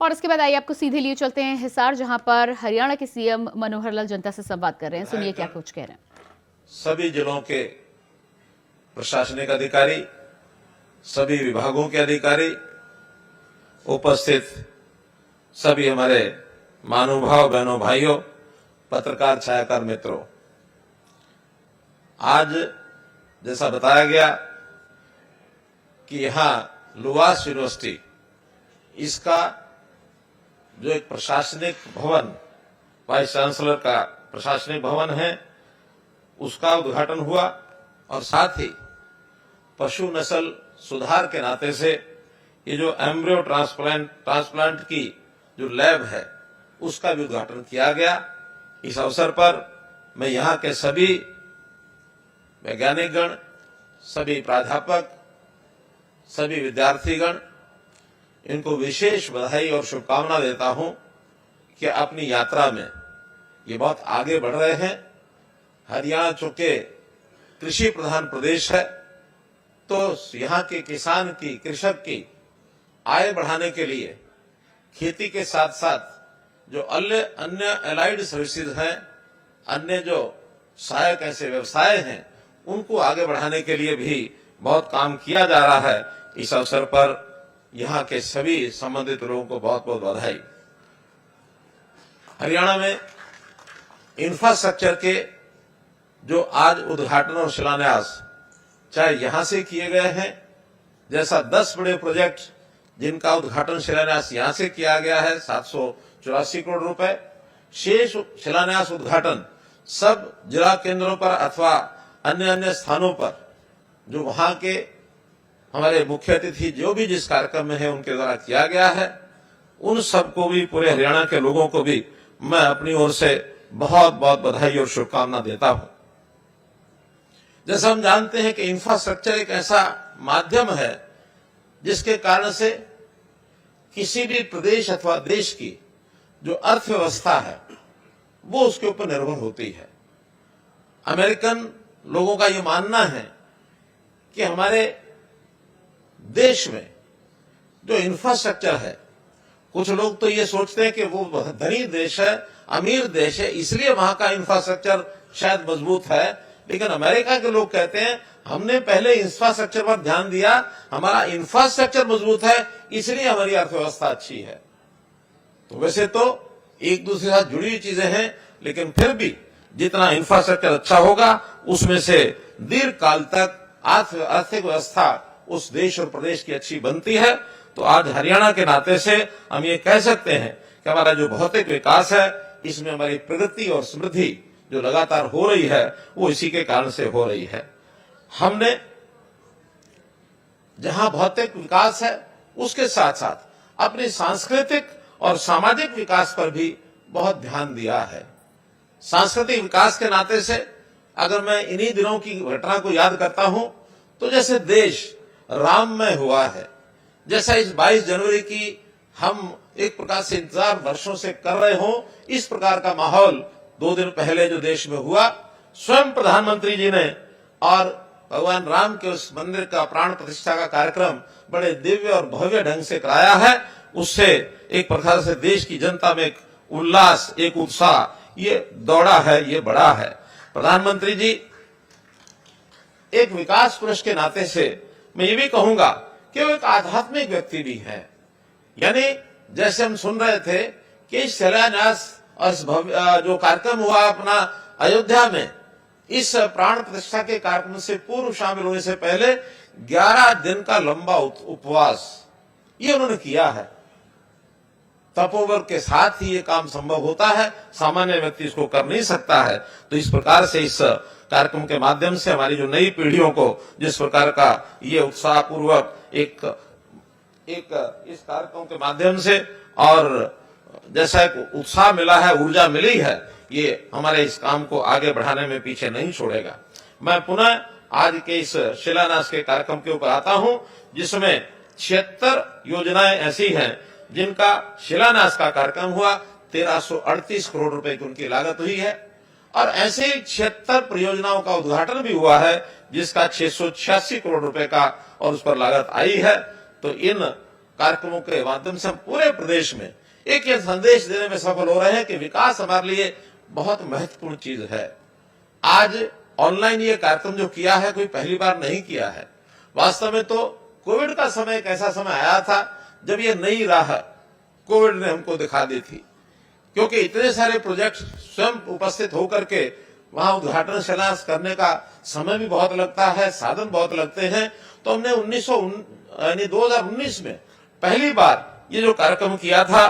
और इसके बाद आइए आपको सीधे लिए चलते हैं हिसार, जहां पर हरियाणा के सीएम मनोहर लाल जनता से संवाद कर रहे हैं। सुनिए क्या कुछ कह रहे हैं। सभी जिलों के प्रशासनिक अधिकारी, सभी विभागों के अधिकारी, उपस्थित सभी हमारे महानुभाव बहनों भाइयों, पत्रकार छायाकार मित्रों, आज जैसा बताया गया कि यहां लुवास यूनिवर्सिटी, इसका जो एक प्रशासनिक भवन, वाइस चांसलर का प्रशासनिक भवन है, उसका उद्घाटन हुआ और साथ ही पशु नस्ल सुधार के नाते से ये जो एम्ब्रियो ट्रांसप्लांट की जो लैब है, उसका भी उद्घाटन किया गया। इस अवसर पर मैं यहाँ के सभी वैज्ञानिकगण, सभी प्राध्यापक, सभी विद्यार्थीगण, इनको विशेष बधाई और शुभकामना देता हूं कि अपनी यात्रा में ये बहुत आगे बढ़ रहे हैं। हरियाणा चूंकि कृषि प्रधान प्रदेश है, तो यहाँ के किसान की, कृषक की आय बढ़ाने के लिए खेती के साथ साथ जो अन्य एलाइड सर्विसेज हैं, अन्य जो सहायक ऐसे व्यवसाय हैं, उनको आगे बढ़ाने के लिए भी बहुत काम किया जा रहा है। इस अवसर पर यहाँ के सभी संबंधित लोगों को बहुत बहुत बधाई। हरियाणा में इंफ्रास्ट्रक्चर के जो आज उद्घाटन और शिलान्यास चाहे यहां से किए गए हैं, जैसा 10 बड़े प्रोजेक्ट जिनका उद्घाटन शिलान्यास यहां से किया गया है 784 करोड़ रुपए, शेष शिलान्यास उद्घाटन सब जिला केंद्रों पर अथवा अन्य स्थानों पर जो वहां के हमारे मुख्य अतिथि जो भी जिस कार्यक्रम में है उनके द्वारा किया गया है, उन सबको भी, पूरे हरियाणा के लोगों को भी मैं अपनी ओर से बहुत बहुत बधाई और शुभकामना देता हूं। जैसा हम जानते हैं कि इंफ्रास्ट्रक्चर एक ऐसा माध्यम है जिसके कारण से किसी भी प्रदेश अथवा देश की जो अर्थव्यवस्था है वो उसके ऊपर निर्भर होती है। अमेरिकन लोगों का ये मानना है कि हमारे देश में जो इंफ्रास्ट्रक्चर है, कुछ लोग तो ये सोचते हैं कि वो धनी देश है, अमीर देश है, इसलिए वहां का इंफ्रास्ट्रक्चर शायद मजबूत है, लेकिन अमेरिका के लोग कहते हैं हमने पहले इंफ्रास्ट्रक्चर पर ध्यान दिया, हमारा इंफ्रास्ट्रक्चर मजबूत है, इसलिए हमारी अर्थव्यवस्था अच्छी है। तो वैसे तो एक दूसरे के साथ जुड़ी हुई चीजें हैं, लेकिन फिर भी जितना इंफ्रास्ट्रक्चर अच्छा होगा, उसमें से दीर्घ काल तक आर्थिक व्यवस्था उस देश और प्रदेश की अच्छी बनती है। तो आज हरियाणा के नाते से हम ये कह सकते हैं कि हमारा जो भौतिक विकास है, इसमें हमारी प्रगति और समृद्धि जो लगातार हो रही है, वो इसी के कारण से हो रही है। हमने जहां भौतिक विकास है, उसके साथ साथ अपने सांस्कृतिक और सामाजिक विकास पर भी बहुत ध्यान दिया है। सांस्कृतिक विकास के नाते से अगर मैं इन्हीं दिनों की घटना को याद करता हूं, तो जैसे देश राममय हुआ है, जैसा इस 22 जनवरी की हम एक प्रकार से इंतजार वर्षों से कर रहे हो, इस प्रकार का माहौल 2 दिन पहले जो देश में हुआ, स्वयं प्रधानमंत्री जी ने और भगवान राम के उस मंदिर का प्राण प्रतिष्ठा का कार्यक्रम बड़े दिव्य और भव्य ढंग से कराया है। उससे एक प्रकार से देश की जनता में एक उल्लास, एक उत्साह ये दौड़ा है, ये बढ़ा है। प्रधानमंत्री जी एक विकास पुरुष के नाते से मैं ये भी कहूंगा कि वो एक आध्यात्मिक व्यक्ति भी है। यानी जैसे हम सुन रहे थे कि शिलान्यास और जो कार्यक्रम हुआ अपना अयोध्या में, इस प्राण प्रतिष्ठा के कार्यक्रम से पूर्व शामिल होने से पहले 11 दिन का लंबा उपवास ये उन्होंने किया है। तपोबल के साथ ही ये काम संभव होता है, सामान्य व्यक्ति इसको कर नहीं सकता है। तो इस प्रकार से इस कार्यक्रम के माध्यम से हमारी जो नई पीढ़ियों को जिस प्रकार का ये उत्साह पूर्वक एक इस कार्यक्रम के माध्यम से और जैसा एक उत्साह मिला है, ऊर्जा मिली है, ये हमारे इस काम को आगे बढ़ाने में पीछे नहीं छोड़ेगा। मैं पुनः आज के इस शिलान्यास के कार्यक्रम के ऊपर आता हूं, जिसमें 76 योजनाएं ऐसी हैं जिनका शिलान्यास का कार्यक्रम हुआ। 1338 करोड़ रुपए की उनकी लागत हुई है और ऐसे ही 76 परियोजनाओं का उद्घाटन भी हुआ है जिसका 686 करोड़ रुपए का और उस पर लागत आई है। तो इन कार्यक्रमों के माध्यम से हम पूरे प्रदेश में एक ये संदेश देने में सफल हो रहे हैं कि विकास हमारे लिए बहुत महत्वपूर्ण चीज है। आज ऑनलाइन ये कार्यक्रम जो किया है कोई पहली बार नहीं किया है। वास्तव में तो कोविड का समय एक ऐसा समय आया था जब ये नई राह कोविड ने हमको दिखा दी थी, क्योंकि इतने सारे प्रोजेक्ट स्वयं उपस्थित होकर के वहां उद्घाटन शिलान्यास करने का समय भी बहुत लगता है, साधन बहुत लगते हैं। तो हमने 2019 में पहली बार ये जो कार्यक्रम किया था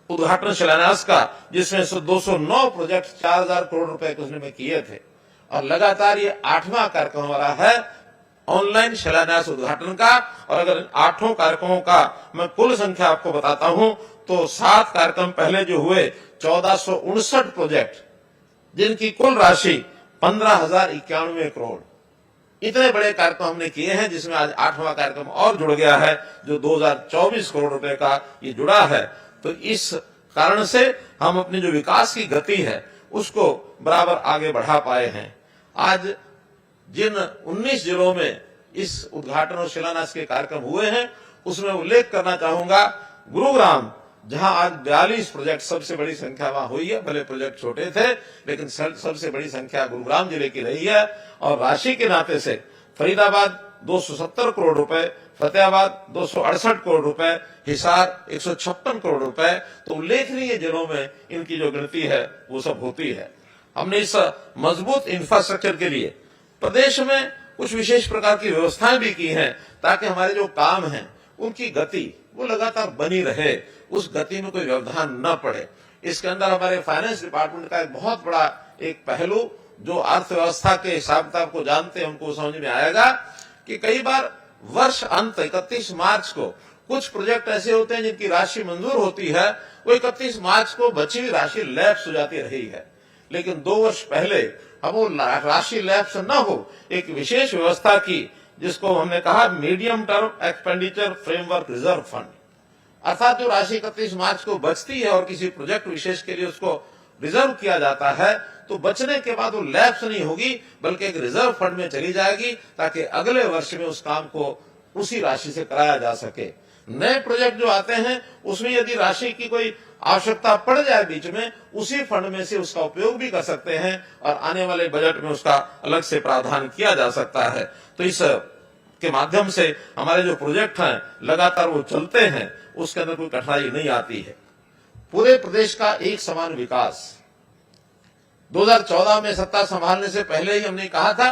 उद्घाटन शिलान्यास का, जिसमें से 209 प्रोजेक्ट 4000 करोड़ रुपए के उसने किए थे, और लगातार ये 8वां कार्यक्रम हमारा है ऑनलाइन शिलान्यास उद्घाटन का। और अगर 8 कार्यक्रमों का मैं कुल संख्या आपको बताता हूं तो 7 कार्यक्रम पहले जो हुए 1459 प्रोजेक्ट जिनकी कुल राशि 15,091 करोड़, इतने बड़े कार्यक्रम हमने किए हैं, जिसमें आज 8वां कार्यक्रम और जुड़ गया है जो 2024 करोड़ रुपए का ये जुड़ा है। तो इस कारण से हम अपनी जो विकास की गति है उसको बराबर आगे बढ़ा पाए हैं। आज जिन 19 जिलों में इस उद्घाटन और शिलान्यास के कार्यक्रम हुए हैं उसमें उल्लेख करना चाहूंगा गुरुग्राम, जहां आज 42 प्रोजेक्ट, सबसे बड़ी संख्या वहां हुई है। भले प्रोजेक्ट छोटे थे लेकिन सबसे बड़ी संख्या गुरुग्राम जिले की रही है। और राशि के नाते से फरीदाबाद 270 करोड़ रुपए, फतेहाबाद 268 करोड़ रुपए, हिसार 156 करोड़ रुपए। तो उल्लेखनीय जिलों में इनकी जो गिनती है वो सब होती है। हमने इस मजबूत इंफ्रास्ट्रक्चर के लिए प्रदेश में कुछ विशेष प्रकार की व्यवस्थाएं भी की हैं, ताकि हमारे जो काम हैं उनकी गति वो लगातार बनी रहे, उस गति में कोई व्यवधान न पड़े। इसके अंदर हमारे फाइनेंस डिपार्टमेंट का एक बहुत बड़ा एक पहलू, जो अर्थव्यवस्था के हिसाब किताब को जानते हैं उनको समझ में आएगा कि कई बार वर्ष अंत 31 मार्च को कुछ प्रोजेक्ट ऐसे होते हैं जिनकी राशि मंजूर होती है, वो 31 मार्च को बची हुई राशि लैप्स हो जाती रही है। लेकिन 2 वर्ष पहले हम वो राशि लैप्स न हो, एक विशेष व्यवस्था की, जिसको हमने कहा medium term expenditure framework reserve fund. अर्थात जो राशि 31 मार्च को बचती है और किसी प्रोजेक्ट विशेष के लिए उसको रिजर्व किया जाता है, तो बचने के बाद वो लैप्स नहीं होगी बल्कि एक रिजर्व फंड में चली जाएगी, ताकि अगले वर्ष में उस काम को उसी राशि से कराया जा सके। नए प्रोजेक्ट जो आते हैं उसमें यदि राशि की कोई आवश्यकता पड़ जाए बीच में, उसी फंड में से उसका उपयोग भी कर सकते हैं और आने वाले बजट में उसका अलग से प्रावधान किया जा सकता है। तो इस के माध्यम से हमारे जो प्रोजेक्ट हैं लगातार वो चलते हैं, उसके अंदर कोई कठिनाई नहीं आती है। पूरे प्रदेश का एक समान विकास 2014 में सत्ता संभालने से पहले ही हमने कहा था,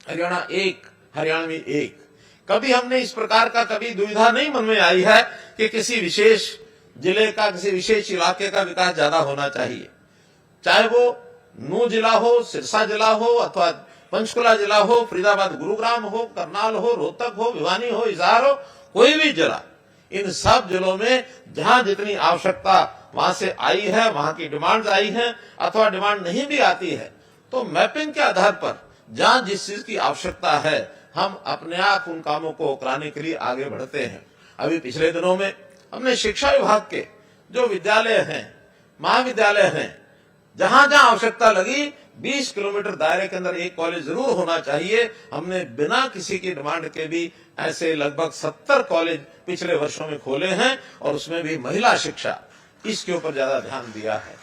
हरियाणा एक, हरियाणवी एक। कभी हमने इस प्रकार का कभी दुविधा नहीं मन में आई है कि किसी विशेष जिले का, किसी विशेष इलाके का विकास ज्यादा होना चाहिए, चाहे वो नूंह जिला हो, सिरसा जिला हो, अथवा पंचकुला जिला हो, फरीदाबाद गुरुग्राम हो, करनाल हो, रोहतक हो, भिवानी हो, हिसार हो, कोई भी जिला। इन सब जिलों में जहां जितनी आवश्यकता वहां से आई है, वहां की डिमांड आई है, अथवा डिमांड नहीं भी आती है, तो मैपिंग के आधार पर जहां जिस चीज की आवश्यकता है हम अपने आप उन कामों को कराने के लिए आगे बढ़ते हैं। अभी पिछले दिनों में हमने शिक्षा विभाग के जो विद्यालय हैं, महाविद्यालय हैं, जहां जहां आवश्यकता लगी 20 किलोमीटर दायरे के अंदर एक कॉलेज जरूर होना चाहिए, हमने बिना किसी की डिमांड के भी ऐसे लगभग 70 कॉलेज पिछले वर्षों में खोले हैं, और उसमें भी महिला शिक्षा, इसके ऊपर ज्यादा ध्यान दिया है।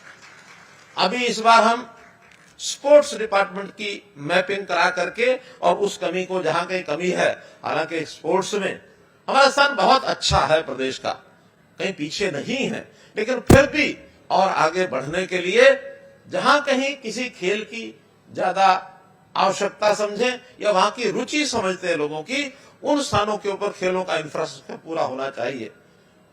अभी इस बार हम स्पोर्ट्स डिपार्टमेंट की मैपिंग करा करके और उस कमी को, जहां कहीं कमी है, हालांकि स्पोर्ट्स में हमारा स्थान बहुत अच्छा है, प्रदेश का कहीं पीछे नहीं है, लेकिन फिर भी और आगे बढ़ने के लिए जहां कहीं किसी खेल की ज्यादा आवश्यकता समझें या वहां की रुचि समझते हैं लोगों की, उन स्थानों के ऊपर खेलों का इंफ्रास्ट्रक्चर पूरा होना चाहिए।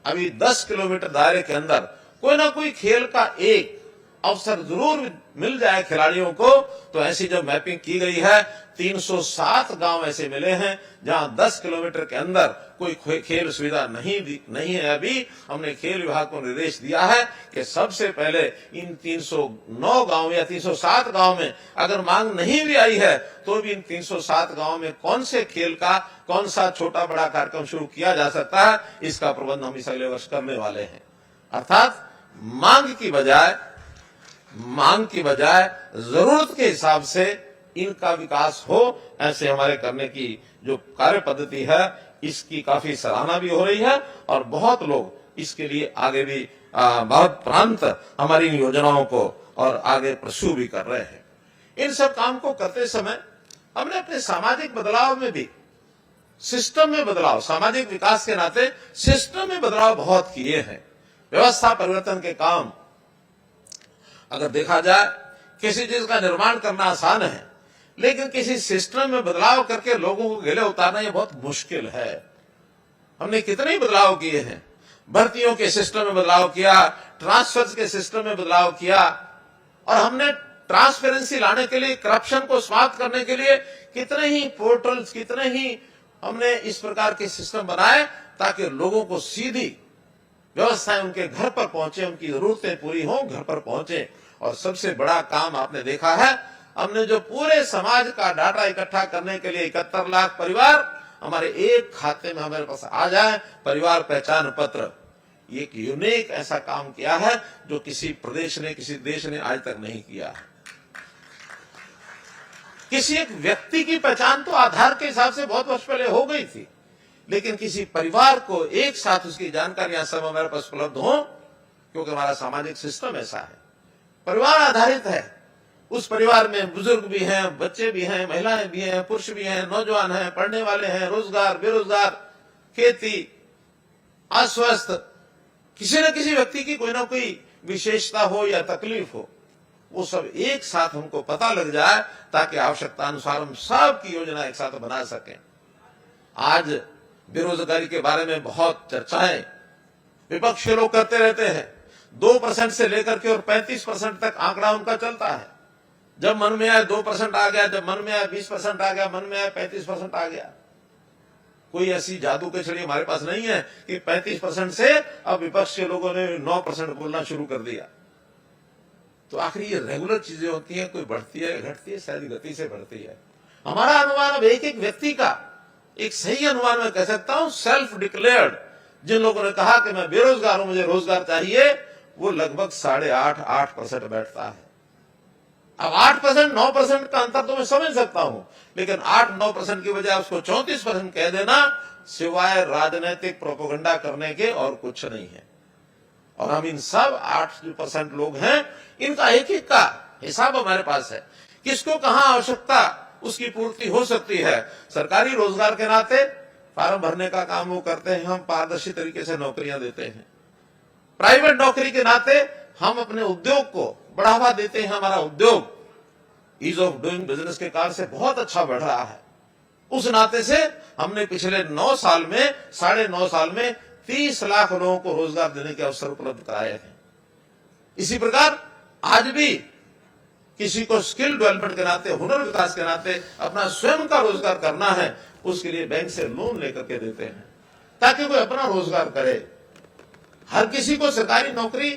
अभी 10 किलोमीटर दायरे के अंदर कोई ना कोई खेल का एक अवसर जरूर मिल जाए खिलाड़ियों को। तो ऐसी जब मैपिंग की गई है, 307 गांव ऐसे मिले हैं जहां 10 किलोमीटर के अंदर कोई खेल सुविधा नहीं है। अभी हमने खेल विभाग को निर्देश दिया है कि सबसे पहले इन 309 गांव या 307 गांव में अगर मांग नहीं भी आई है, तो भी इन 307 गांव में कौन से खेल का कौन सा छोटा बड़ा कार्यक्रम शुरू किया जा सकता है, इसका प्रबंध हम इस अगले वर्ष करने वाले हैं। अर्थात मांग की बजाय जरूरत के हिसाब से इनका विकास हो, ऐसे हमारे करने की जो कार्य पद्धति है, इसकी काफी सराहना भी हो रही है और बहुत लोग इसके लिए आगे भी बहुत प्रांत हमारी इन योजनाओं को और आगे प्रसू भी कर रहे हैं। इन सब काम को करते समय हमने अपने सामाजिक बदलाव में भी सिस्टम में बदलाव, सामाजिक विकास के नाते सिस्टम में बदलाव बहुत किए हैं। व्यवस्था परिवर्तन के काम अगर देखा जाए, किसी चीज का निर्माण करना आसान है, लेकिन किसी सिस्टम में बदलाव करके लोगों को गले उतारना ये बहुत मुश्किल है। हमने कितने बदलाव किए हैं, भर्तियों के सिस्टम में बदलाव किया, ट्रांसफर्स के सिस्टम में बदलाव किया, और हमने ट्रांसपेरेंसी लाने के लिए, करप्शन को समाप्त करने के लिए कितने ही पोर्टल्स, कितने ही हमने इस प्रकार के सिस्टम बनाए ताकि लोगों को सीधी व्यवस्थाएं उनके घर पर पहुंचे, उनकी जरूरतें पूरी हों, घर पर पहुंचे। और सबसे बड़ा काम आपने देखा है, हमने जो पूरे समाज का डाटा इकट्ठा करने के लिए 71 लाख परिवार हमारे एक खाते में हमारे पास आ जाए, परिवार पहचान पत्र, ये एक यूनिक ऐसा काम किया है जो किसी प्रदेश ने, किसी देश ने आज तक नहीं किया। किसी एक व्यक्ति की पहचान तो आधार के हिसाब से बहुत वर्ष पहले हो गई थी, लेकिन किसी परिवार को एक साथ उसकी जानकारियां सब हमारे पास उपलब्ध हो, क्योंकि हमारा सामाजिक सिस्टम ऐसा है, परिवार आधारित है। उस परिवार में बुजुर्ग भी हैं, बच्चे भी हैं, महिलाएं भी हैं, पुरुष भी हैं, नौजवान हैं, पढ़ने वाले हैं, रोजगार, बेरोजगार, खेती, अस्वस्थ, किसी न किसी व्यक्ति की कोई ना कोई विशेषता हो या तकलीफ हो, वो सब एक साथ हमको पता लग जाए ताकि आवश्यकता अनुसार हम सबकी योजना एक साथ बना सकें। आज बेरोजगारी के बारे में बहुत चर्चाएं विपक्ष के लोग करते रहते हैं। 2% से लेकर के और 35% तक आंकड़ा उनका चलता है। जब मन में आए 2% आ गया, जब मन में आए 20% आ गया, मन में आए 35% आ गया। कोई ऐसी जादू की छड़ी हमारे पास नहीं है कि 35% से अब विपक्ष के लोगों ने 9% बोलना शुरू कर दिया। तो आखिर ये रेगुलर चीजें होती हैं, कोई बढ़ती है घटती है, शायद गति से बढ़ती है। हमारा अनुमान अब एक एक व्यक्ति का एक सही अनुमान मैं कह सकता हूं, सेल्फ डिक्लेयर्ड, जिन लोगों ने कहा कि मैं बेरोजगार हूं, मुझे रोजगार चाहिए, वो लगभग 8.5% बैठता है। अब 8%, 9% का अंतर तो मैं समझ सकता हूं, लेकिन 8-9% की बजाय उसको 34% कह देना सिवाय राजनीतिक प्रोपेगेंडा करने के और कुछ नहीं है। और हम इन सब 8% लोग हैं, इनका एक एक का हिसाब हमारे पास है, किसको कहां आवश्यकता उसकी पूर्ति हो सकती है। सरकारी रोजगार के नाते फार्म भरने का काम वो करते हैं, हम पारदर्शी तरीके से नौकरियां देते हैं। प्राइवेट नौकरी के नाते हम अपने उद्योग को बढ़ावा देते हैं। हमारा उद्योग ईज ऑफ डूइंग बिजनेस के कारण से बहुत अच्छा बढ़ रहा है। उस नाते से हमने पिछले 9 साल में, 9.5 साल में 30 लाख लोगों को रोजगार देने के अवसर उपलब्ध कराए हैं। इसी प्रकार आज भी किसी को स्किल डेवलपमेंट के नाते, हुनर विकास के नाते अपना स्वयं का रोजगार करना है, उसके लिए बैंक से लोन लेकर के देते हैं ताकि कोई अपना रोजगार करे। हर किसी को सरकारी नौकरी